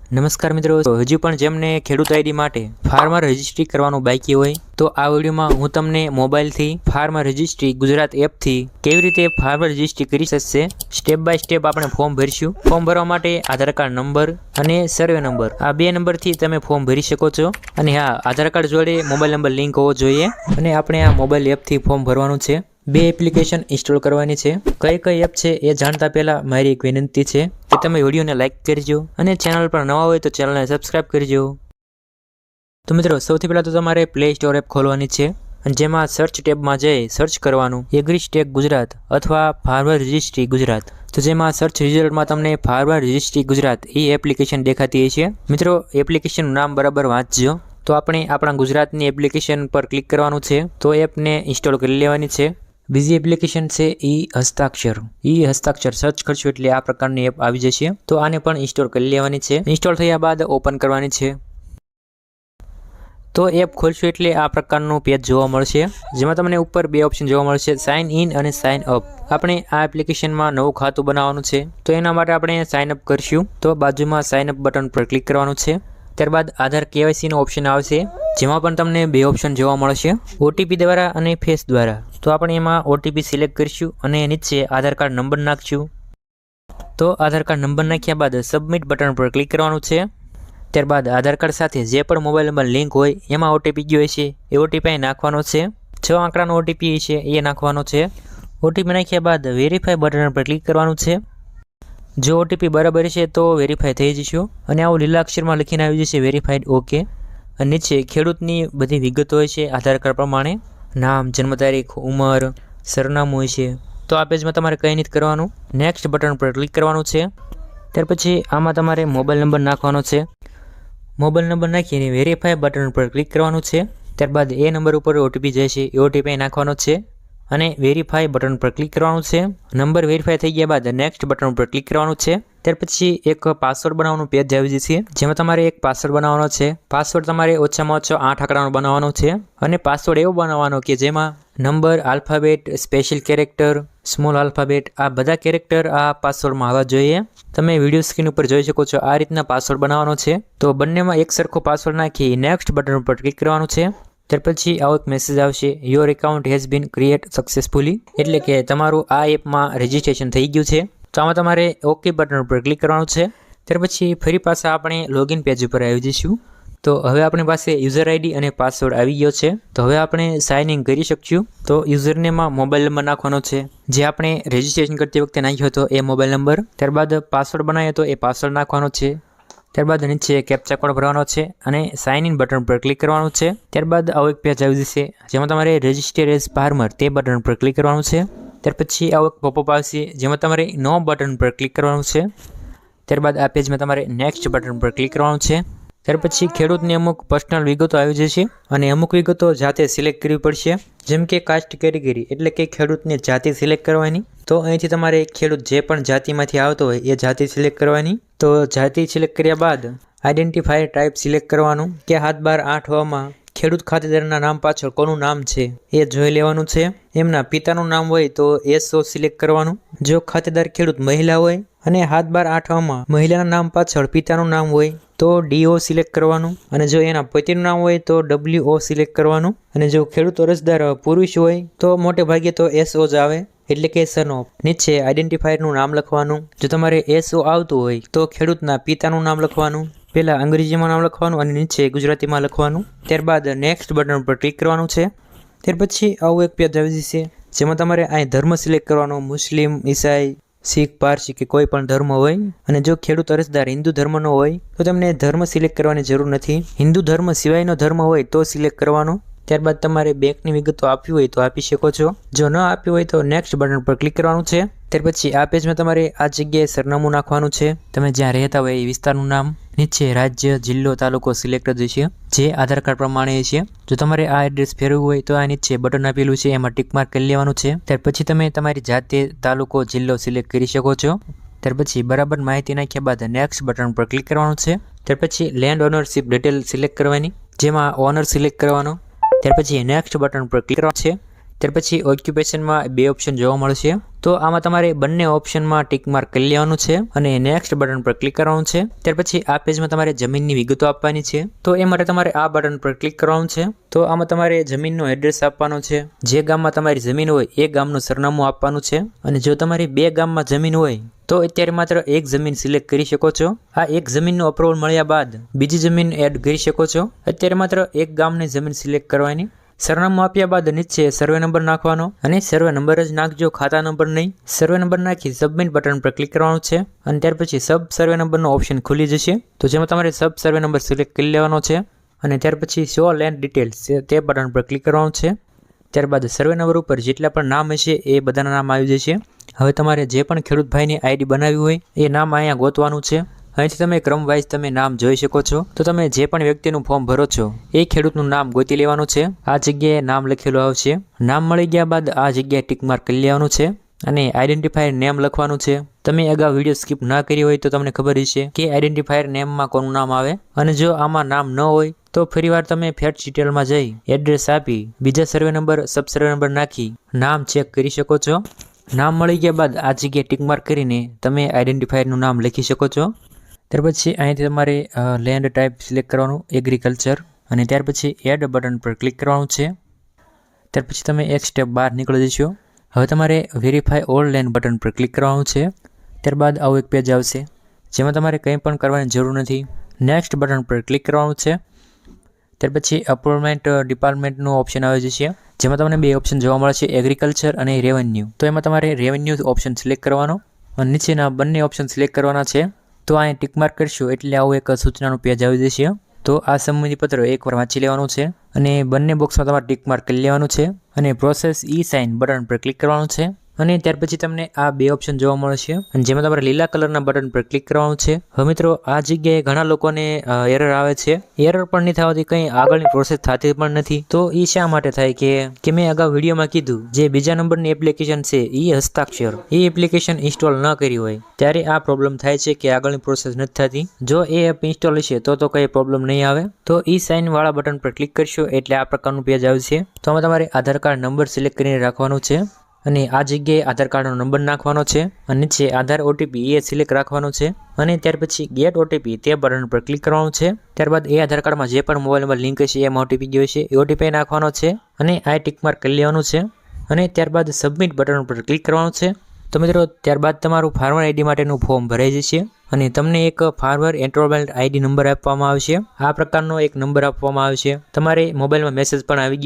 નમસ્કાર મિત્રો, હજુ પણ જેમને ખેડૂત આઈડી માટે ફાર્મર રજિસ્ટ્રી કરવાનું બાકી હોય તો આ વિડીયોમાં હું તમને મોબાઈલથી ફાર્મર રજિસ્ટ્રી ગુજરાત એપથી કેવી રીતે ફાર્મર રજિસ્ટ્રી કરી શકશે સ્ટેપ બાય સ્ટેપ આપણે ફોર્મ ભરીશું। ફોર્મ ભરવા માટે આધાર કાર્ડ નંબર અને સર્વે નંબર આ બે નંબરથી તમે ફોર્મ ભરી શકો છો। અને હા, આધાર કાર્ડ જોડે મોબાઈલ નંબર લિંક હોવો જોઈએ અને આપણે આ મોબાઈલ એપથી ફોર્મ ભરવાનું છે। બે એપ્લિકેશન ઇન્સ્ટોલ કરવાની છે। કઈ કઈ એપ છે એ જાણતા પહેલા મારી એક વિનંતી છે કે તમે વિડીયોને લાઇક કરજો અને ચેનલ પર નવા હોય તો ચેનલને સબસ્ક્રાઇબ કરજો। તો મિત્રો, સૌથી પહેલાં તો તમારે પ્લે સ્ટોર એપ ખોલવાની છે અને જેમાં સર્ચ ટેબમાં જઈ સર્ચ કરવાનું એગ્રીસ્ટેક ગુજરાત અથવા ફાર્મર રજિસ્ટ્રી ગુજરાત। તો જેમાં સર્ચ રિઝલ્ટમાં તમને ફાર્મર રજિસ્ટ્રી ગુજરાત એ એપ્લિકેશન દેખાતી હોય છે। મિત્રો, એપ્લિકેશનનું નામ બરાબર વાંચજો। તો આપણે આપણા ગુજરાતની એપ્લિકેશન પર ક્લિક કરવાનું છે। તો એપને ઇન્સ્ટોલ કરી લેવાની છે। બીજી એપ્લિકેશન છે હસ્તાક્ષર। હસ્તાક્ષર સર્ચ કરશો એટલે આ પ્રકારની એપ આવી જશે। તો આને પણ ઇન્સ્ટોલ કરી લેવાની છે। ઇન્સ્ટોલ થયા બાદ ઓપન કરવાની છે। તો એપ ખોલશો એટલે આ પ્રકારનું પેજ જોવા મળશે, જેમાં તમને ઉપર બે ઓપ્શન જોવા મળશે, સાઇન ઇન અને સાઇન અપ। આપણે આ એપ્લિકેશનમાં નવું ખાતું બનાવવાનું છે, તો એના માટે આપણે સાઇન અપ કરશું। તો બાજુમાં સાઇન અપ બટન પર ક્લિક કરવાનું છે। ત્યારબાદ આધાર KYC નો ઓપ્શન આવશે, જેમાં પણ તમને બે ઓપ્શન જોવા મળશે, ઓટીપી દ્વારા અને ફેસ દ્વારા। તો આપણે એમાં ઓટીપી સિલેક્ટ કરીશું અને નીચે આધાર કાર્ડ નંબર નાખશું। તો આધાર કાર્ડ નંબર નાખ્યા બાદ સબમિટ બટન પર ક્લિક કરવાનું છે। ત્યારબાદ આધાર કાર્ડ સાથે જે પણ મોબાઈલ નંબર લિંક હોય એમાં ઓટીપી ગયો હશે એ ઓટીપી નાખવાનો છે। 6 આંકડાનો ઓટીપી છે એ નાખવાનો છે। ઓટીપી નાખ્યા બાદ વેરીફાઈ બટન પર ક્લિક કરવાનું છે। જો ઓટીપી બરાબર છે તો વેરીફાઈ થઈ જશે અને આવું લીલા અક્ષરમાં લખીને આવી જશે વેરીફાઈડ ઓકે। અને નીચે ખેડૂતની બધી વિગતો હોય છે આધાર કાર્ડ પ્રમાણે, નામ, જન્મ તારીખ, ઉંમર, સરનામું હોય છે। તો આ પેજમાં તમારે કંઈ નથી કરવાનું, નેક્સ્ટ બટન પર ક્લિક કરવાનું છે। ત્યાર પછી આમાં તમારે મોબાઈલ નંબર નાખવાનો છે। મોબાઈલ નંબર નાખીને વેરીફાઈ બટન પર ક્લિક કરવાનું છે। ત્યારબાદ એ નંબર ઉપર ઓટીપી જાય છે એ ઓટીપી નાખવાનો છે અને વેરીફાઈ બટન પર ક્લિક કરવાનું છે। નંબર વેરીફાઈ થઈ ગયા બાદ નેક્સ્ટ બટન પર ક્લિક કરવાનું છે। ત્યાર પછી એક પાસવર્ડ બનાવવાનું પેજ આવી જશે, જેમાં તમારે એક પાસવર્ડ બનાવવાનો છે। પાસવર્ડ તમારે ઓછામાં ઓછો 8 આંકડાનો બનાવવાનો છે અને પાસવર્ડ એવો બનાવવાનો કે જેમાં number, alphabet, special character, small alphabet આ બધા કેરેક્ટર આ પાસવર્ડમાં આવવા જોઈએ। તમે વિડીયો સ્ક્રીન ઉપર જોઈ શકો છો, આ રીતના પાસવર્ડ બનાવવાનો છે। તો બંનેમાં એક સરખો પાસવર્ડ નાખી નેક્સ્ટ બટન પર ક્લિક કરવાનું છે। ત્યાર પછી આવો એક મેસેજ આવશે, your account has been create successfully, એટલે કે તમારું આ એપમાં રજિસ્ટ્રેશન થઈ ગયું છે। તો આમાં તમારે ઓકે બટન પર ક્લિક કરવાનું છે। ત્યાર પછી ફરી પાછા આપણે લોગિન પેજ ઉપર આવી જઈશું। તો હવે આપણી પાસે યુઝર આઈડી અને પાસવર્ડ આવી ગયો છે। તો હવે આપણે સાઇન ઇન કરી શકશું। તો યુઝરનેમમાં મોબાઈલ નંબર નાખવાનો છે જે આપણે રજિસ્ટ્રેશન કરતી વખતે નાખ્યો હતો એ મોબાઈલ નંબર। ત્યારબાદ પાસવર્ડ બનાવ્યો તો એ પાસવર્ડ નાખવાનો છે। ત્યારબાદ નીચે કેપ્ચા કોડ ભરવાનો છે અને સાઇન ઇન બટન પર ક્લિક કરવાનું છે। ત્યારબાદ આવો એક પેજ આવી જશે, જેમાં તમારે રજિસ્ટર એઝ ફાર્મર તે બટન પર ક્લિક કરવાનું છે। ત્યાર પછી આવો એક પોપઅપ આવશે, જેમાં તમારે નો બટન પર ક્લિક કરવાનું છે। ત્યારબાદ આ પેજમાં તમારે નેક્સ્ટ બટન પર ક્લિક કરવાનું છે। ત્યાર પછી ખેડૂતની અમુક પર્સનલ વિગતો આવી જશે અને અમુક વિગતો જાતે સિલેક્ટ કરવી પડશે, જેમ કે કાસ્ટ કેટેગરી એટલે કે ખેડૂતની જાતિ સિલેક્ટ કરવાની। તો અહીંથી તમારે ખેડૂત જે પણ જાતિમાંથી આવતો હોય એ જાતિ સિલેક્ટ કરવાની। તો જાતિ સિલેક્ટ કર્યા બાદ આઈડેન્ટિફાયર ટાઈપ સિલેક્ટ કરવાનું કે 7/12 8 ખેડૂત ખાતેદારના નામ પાછળ કોનું નામ છે એ જોઈ લેવાનું છે। એમના પિતાનું નામ હોય તો SO સિલેક્ટ કરવાનું। જો ખાતેદાર ખેડૂત મહિલા હોય અને 7/12 8 મહિલાના નામ પાછળ પિતાનું નામ હોય તો DO સિલેક્ટ કરવાનું અને જો એના પતિનું નામ હોય તો WO સિલેક્ટ કરવાનું। અને જો ખેડૂત અરજદાર પુરુષ હોય તો મોટે ભાગે તો SO જ આવે, એટલે કે સન ઓફ। નીચે આઈડેન્ટિફાયરનું નામ લખવાનું। જો તમારે SO આવતું હોય તો ખેડૂતના પિતાનું નામ લખવાનું, પહેલા અંગ્રેજીમાં નામ લખવાનું અને નીચે ગુજરાતીમાં લખવાનું। ત્યારબાદ નેક્સ્ટ બટન પર ક્લિક કરવાનું છે। ત્યાર પછી આવું એક પેજ આવી જશે, જેમાં તમારે અહીં ધર્મ સિલેક્ટ કરવાનો, મુસ્લિમ, ઈસાઈ, શીખ, પારસી કે કોઈ પણ ધર્મ હોય। અને જો ખેડૂત અરજદાર હિન્દુ ધર્મનો હોય તો તમને ધર્મ સિલેક્ટ કરવાની જરૂર નથી, હિન્દુ ધર્મ સિવાયનો ધર્મ હોય તો સિલેક્ટ કરવાનો। ત્યારબાદ તમારે બેંકની વિગતો આપવી હોય તો આપી શકો છો, જો ન આપવી હોય તો નેક્સ્ટ બટન પર ક્લિક કરવાનું છે। ત્યાર પછી આ પેજમાં તમારે આ જગ્યાએ સરનામું નાખવાનું છે, તમે જ્યાં રહેતા હોય એ વિસ્તારનું નામ। નીચે રાજ્ય, જિલ્લો, તાલુકો સિલેક્ટ જ છે જે આધાર કાર્ડ પ્રમાણે છે। જો તમારે આ એડ્રેસ ફેરવવું હોય તો આ નીચે બટન આપેલું છે એમાં ટિક માર્ક કરી લેવાનું છે। ત્યાર પછી તમે તમારી જાતે, તાલુકો, જિલ્લો સિલેક્ટ કરી શકો છો। ત્યાર પછી બરાબર માહિતી નાખ્યા બાદ નેક્સ્ટ બટન પર ક્લિક કરવાનું છે। ત્યાર પછી લેન્ડ ઓનરશિપ ડિટેલ સિલેક્ટ કરવાની, જેમાં ઓનર સિલેક્ટ કરવાનો। ત્યાર પછી નેક્સ્ટ બટન પર ક્લિક કરવાનું છે। ત્યાર પછી ઓક્યુપેશનમાં બે ઓપ્શન જોવા મળશે, તો આમાં તમારે બંને ઓપ્શનમાં ટિક માર્ક કરી લેવાનું છે અને નેક્સ્ટ બટન પર ક્લિક કરવાનું છે. ત્યાર પછી આ પેજમાં તમારે જમીનની વિગતો આપવાની છે. તો એ માટે તમારે આ બટન પર ક્લિક કરવાનું છે. તો આમાં તમારે જમીનનો એડ્રેસ આપવાનો છે. જે ગામમાં તમારી જમીન હોય એ ગામનું સરનામું આપવાનું છે. અને જો તમારી 2 ગામમાં જમીન હોય તો અત્યારે માત્ર એક જમીન સિલેક્ટ કરી શકો છો. આ એક જમીનનું અપ્રુવલ મળ્યા બાદ બીજી જમીન એડ કરી શકો છો. અત્યારે માત્ર એક ગામની જમીન સિલેક્ટ કરવાની. સરનામું આપ્યા બાદ નીચે સર્વે નંબર નાખવાનો અને સર્વે નંબર જ નાખજો, ખાતા નંબર નહીં. સર્વે નંબર નાખી સબમિટ બટન પર ક્લિક કરવાનું છે અને ત્યાર પછી સબ સર્વે નંબરનો ઓપ્શન ખુલી જશે. તો જેમાં તમારે સબ સર્વે નંબર સિલેક્ટ કરી લેવાનો છે અને ત્યાર પછી શો લેન્ડ ડિટેલ્સ તે બટન પર ક્લિક કરવાનું છે. ત્યારબાદ સર્વે નંબર ઉપર જેટલા પણ નામ હશે એ બધાના નામ આવી જશે. હવે તમારે જે પણ ખેડૂત ભાઈની આઈડી બનાવી હોય એ નામ અહીંયા ગોતવાનું છે. અહીંથી તમે ક્રમ વાઇઝ તમે નામ જોઈ શકો છો. તો તમે જે પણ વ્યક્તિનું ફોર્મ ભરો છો એ ખેડૂતનું નામ ગોતી લેવાનું છે. આ જગ્યાએ નામ લખેલું આવશે. નામ મળી ગયા બાદ આ જગ્યાએ ટિક માર્ક કરી લેવાનું છે અને આઈડેન્ટિફાયર નેમ લખવાનું છે. તમે અગાઉ વિડીયો સ્કીપ ના કરી હોય તો તમને ખબર હશે કે આઈડેન્ટિફાયર નેમમાં કોનું નામ આવે. અને જો આમાં નામ ન હોય તો ફરીવાર તમે ફેક્ટ ડિટેલમાં જઈ એડ્રેસ આપી બીજા સર્વે નંબર સબ સર્વે નંબર નાખી નામ ચેક કરી શકો છો. નામ મળી ગયા બાદ આ જગ્યાએ ટિક માર્ક કરીને તમે આઈડેન્ટિફાયરનું નામ લખી શકો છો. ત્યાર પછી અહીંથી તમારે લેન્ડ ટાઈપ સિલેક્ટ કરવાનું, એગ્રીકલ્ચર, અને ત્યાર પછી એડ બટન પર ક્લિક કરવાનું છે. ત્યાર પછી તમે એક સ્ટેપ બહાર નીકળી જશો. હવે તમારે વેરીફાઈ ઓલ લેન્ડ બટન પર ક્લિક કરવાનું છે. ત્યારબાદ આવું એક પેજ આવશે જેમાં તમારે કંઈ પણ કરવાની જરૂર નથી. નેક્સ્ટ બટન પર ક્લિક કરવાનું છે. ત્યાર પછી અપોઇન્ટમેન્ટ ડિપાર્ટમેન્ટનું ઓપ્શન આવી જશે જેમાં તમને 2 ઓપ્શન જોવા મળે છે, એગ્રીકલ્ચર અને રેવન્યુ. તો એમાં તમારે રેવન્યુ ઓપ્શન સિલેક્ટ કરવાનો અને નીચેના બંને ઓપ્શન સિલેક્ટ કરવાના છે. તો અહીંયા ટિક માર્ક કરશો એટલે આવું એક સૂચનાનું પેજ આવી જશે. તો આ સંમતિપત્ર એકવાર વાંચી લેવાનું છે અને બંને બોક્સમાં તમારે ટિક માર્ક કરી લેવાનું છે અને પ્રોસેસ ઈ સાઇન બટન પર ક્લિક કરવાનું છે. અને ત્યાર પછી તમને આ 2 ઓપ્શન જોવા મળશે અને જેમાં તમારે લીલા કલરના બટન પર ક્લિક કરવાનું છે. હવે મિત્રો આ જગ્યાએ ઘણા લોકોને એરર આવે છે. એરર પણ નહીં થવાથી કંઈ આગળની પ્રોસેસ થતી પણ નથી. તો એ શા માટે થાય કે મેં અગાઉ વિડીયોમાં કીધું જે બીજા નંબરની એપ્લિકેશન છે એ હસ્તાક્ષર એ એપ્લિકેશન ઇન્સ્ટોલ ન કરી હોય ત્યારે આ પ્રોબ્લેમ થાય છે કે આગળની પ્રોસેસ નથી થતી. જો એ એપ ઇન્સ્ટોલ હશે તો કંઈ પ્રોબ્લેમ નહીં આવે. તો ઈ સાઇન વાળા બટન પર ક્લિક કરશો એટલે આ પ્રકારનું પેજ આવશે. તો આમાં તમારે આધાર કાર્ડ નંબર સિલેક્ટ કરીને રાખવાનો છે અને આ જગ્યાએ આધાર કાર્ડનો નંબર નાખવાનો છે અને નીચે આધાર ઓટીપી એ સિલેક્ટ રાખવાનો છે અને ત્યાર પછી ગેટ ઓટીપી તે બટન પર ક્લિક કરવાનું છે. ત્યારબાદ એ આધાર કાર્ડમાં જે પણ મોબાઈલ નંબર લિંક હશે એમાં ઓટીપી ગયો હશે એ ઓટીપી નાખવાનો છે અને આ ટિક માર્ક કરી લેવાનું છે અને ત્યારબાદ સબમિટ બટન પર ક્લિક કરવાનું છે. તો મિત્રો ત્યારબાદ તમારું ફાર્મર આઈડી માટેનું ફોર્મ ભરાઈ જશે અને તમને એક ફાર્મર એન્રોલમેન્ટ આઈડી નંબર આપવામાં આવશે. આ પ્રકારનો એક નંબર આપવામાં આવશે. તમારે મોબાઈલમાં મેસેજ પણ આવી ગયો